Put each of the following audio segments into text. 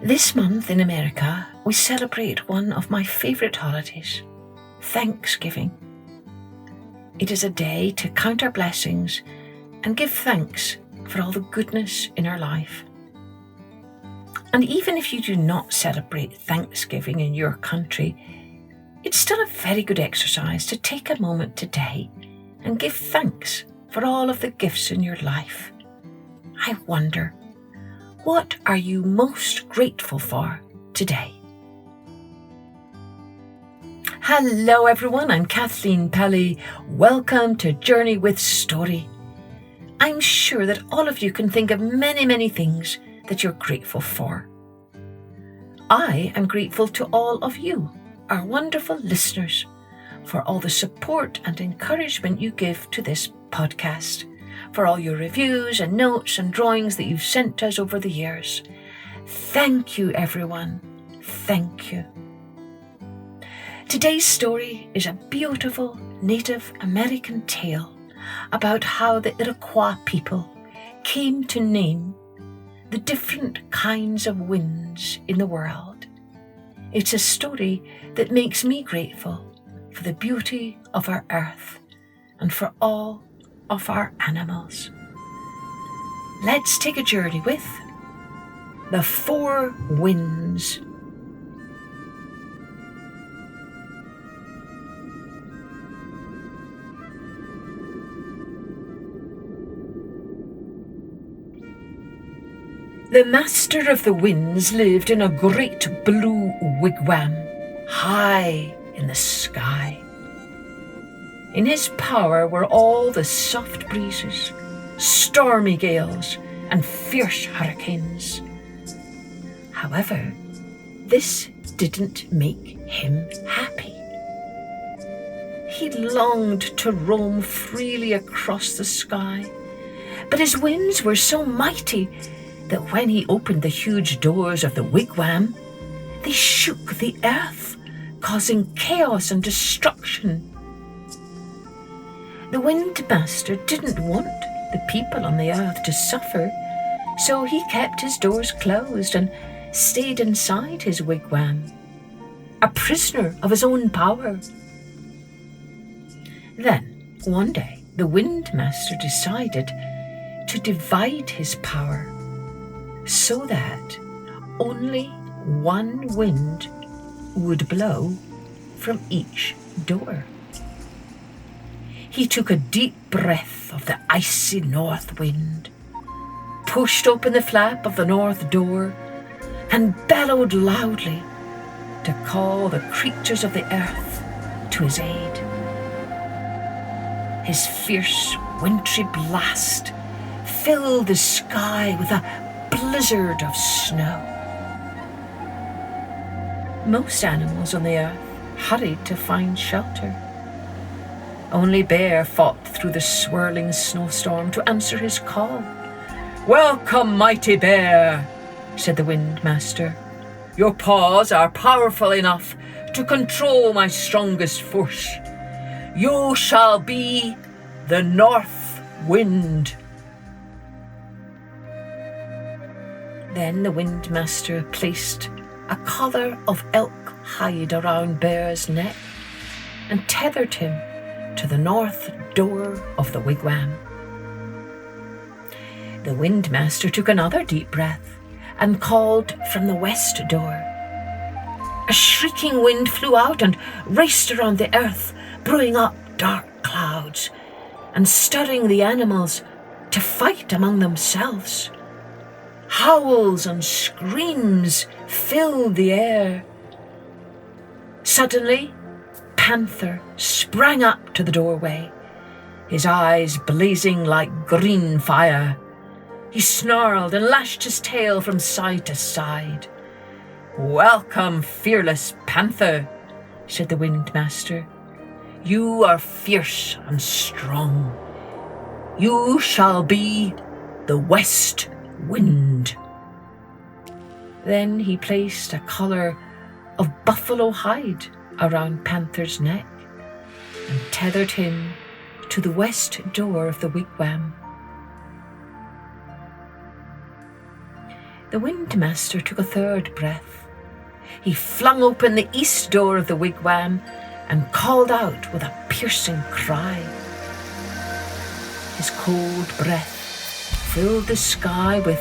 This month in America, we celebrate one of my favourite holidays, Thanksgiving. It is a day to count our blessings and give thanks for all the goodness in our life. And even if you do not celebrate Thanksgiving in your country, it's still a very good exercise to take a moment today and give thanks for all of the gifts in your life. I wonder, what are you most grateful for today? Hello everyone, I'm Kathleen Pelly. Welcome to Journey with Story. I'm sure that all of you can think of many things that you're grateful for. I am grateful to all of you, our wonderful listeners, for all the support and encouragement you give to this podcast, for all your reviews and notes and drawings that you've sent us over the years. Thank you, everyone. Thank you. Today's story is a beautiful Native American tale about how the Iroquois people came to name the different kinds of winds in the world. It's a story that makes me grateful for the beauty of our earth and for all of our animals. Let's take a journey with the 4 winds. The master of the winds lived in a great blue wigwam, high in the sky. In his power were all the soft breezes, stormy gales, and fierce hurricanes. However, this didn't make him happy. He longed to roam freely across the sky, but his winds were so mighty that when he opened the huge doors of the wigwam, they shook the earth, causing chaos and destruction. The Windmaster didn't want the people on the earth to suffer, so he kept his doors closed and stayed inside his wigwam, a prisoner of his own power. Then, one day, the Windmaster decided to divide his power so that only one wind would blow from each door. He took a deep breath of the icy north wind, pushed open the flap of the north door, and bellowed loudly to call the creatures of the earth to his aid. His fierce wintry blast filled the sky with a blizzard of snow. Most animals on the earth hurried to find shelter. Only Bear fought through the swirling snowstorm to answer his call. "Welcome, mighty Bear," said the Windmaster. "Your paws are powerful enough to control my strongest force. You shall be the North Wind." Then the Windmaster placed a collar of elk hide around Bear's neck and tethered him to the north door of the wigwam. The Windmaster took another deep breath and called from the west door. A shrieking wind flew out and raced around the earth, brewing up dark clouds and stirring the animals to fight among themselves. Howls and screams filled the air. Suddenly, Panther sprang up to the doorway, his eyes blazing like green fire. He snarled and lashed his tail from side to side. "Welcome, fearless Panther," said the Windmaster. "You are fierce and strong. You shall be the West Wind." Then he placed a collar of buffalo hide around Panther's neck and tethered him to the west door of the wigwam. The Windmaster took a third breath. He flung open the east door of the wigwam and called out with a piercing cry. His cold breath filled the sky with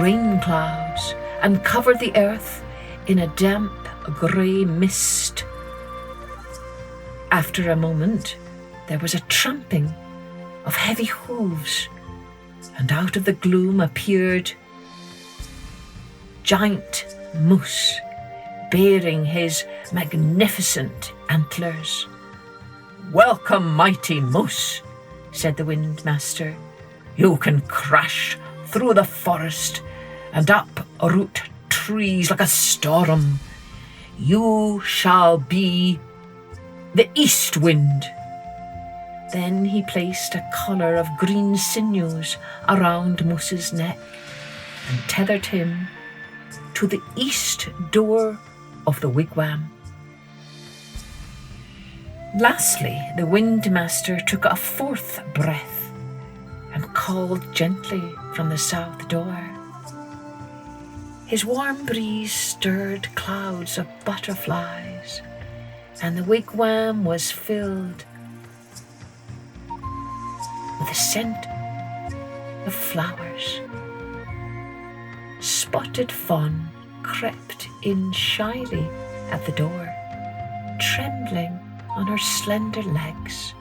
rain clouds and covered the earth in a damp grey mist. After a moment, there was a tramping of heavy hooves, and out of the gloom appeared giant moose, bearing his magnificent antlers. "Welcome, mighty moose," said the Windmaster. "You can crash through the forest and uproot trees like a storm. You shall be the East Wind." Then he placed a collar of green sinews around Moose's neck and tethered him to the east door of the wigwam. Lastly, the Windmaster took a fourth breath and called gently from the south door. His warm breeze stirred clouds of butterflies, and the wigwam was filled with the scent of flowers. Spotted Fawn crept in shyly at the door, trembling on her slender legs.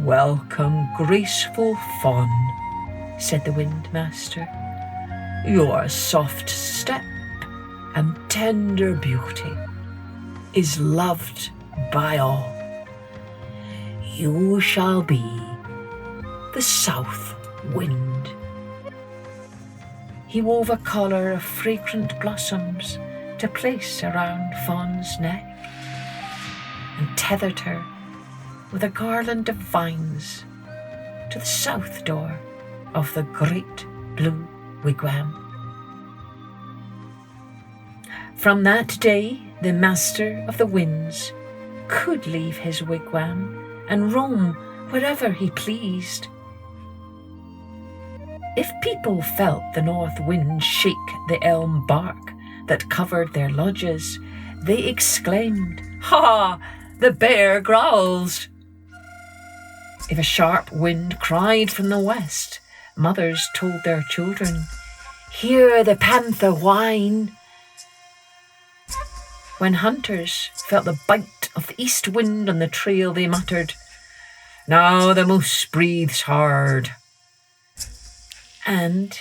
"Welcome, graceful Fawn," said the Windmaster. "Your soft step and tender beauty is loved by all. You shall be the South Wind." He wove a collar of fragrant blossoms to place around Fawn's neck and tethered her with a garland of vines to the south door of the great blue wigwam. From that day, the Master of the Winds could leave his wigwam and roam wherever he pleased. If people felt the north wind shake the elm bark that covered their lodges, they exclaimed, "Ha! The bear growls!" If a sharp wind cried from the west, mothers told their children, "Hear the panther whine." When hunters felt the bite of the east wind on the trail, they muttered, "Now the moose breathes hard." And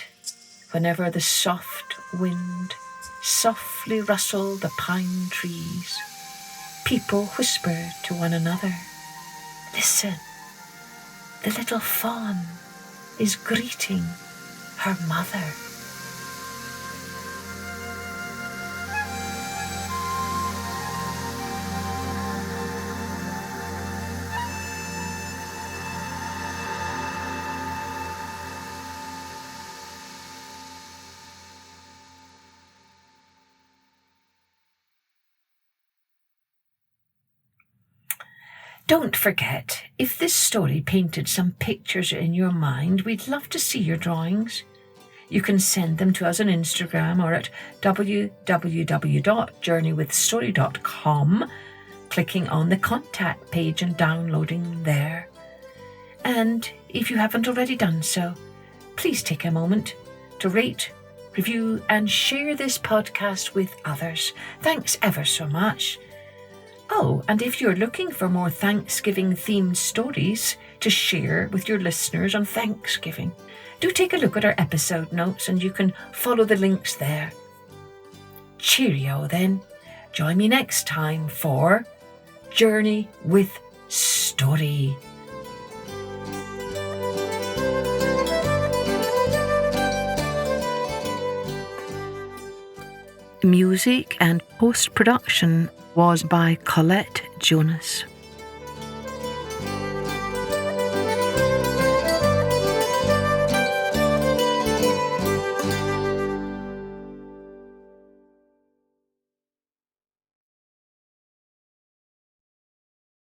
whenever the soft wind softly rustled the pine trees, people whispered to one another, "Listen, the little fawn is greeting her mother." Don't forget, if this story painted some pictures in your mind, we'd love to see your drawings. You can send them to us on Instagram or at www.journeywithstory.com, clicking on the contact page and downloading them there. And if you haven't already done so, please take a moment to rate, review and share this podcast with others. Thanks ever so much. Oh, and if you're looking for more Thanksgiving-themed stories to share with your listeners on Thanksgiving, do take a look at our episode notes and you can follow the links there. Cheerio then. Join me next time for Journey with Story. Music and post-production was by Colette Jonas.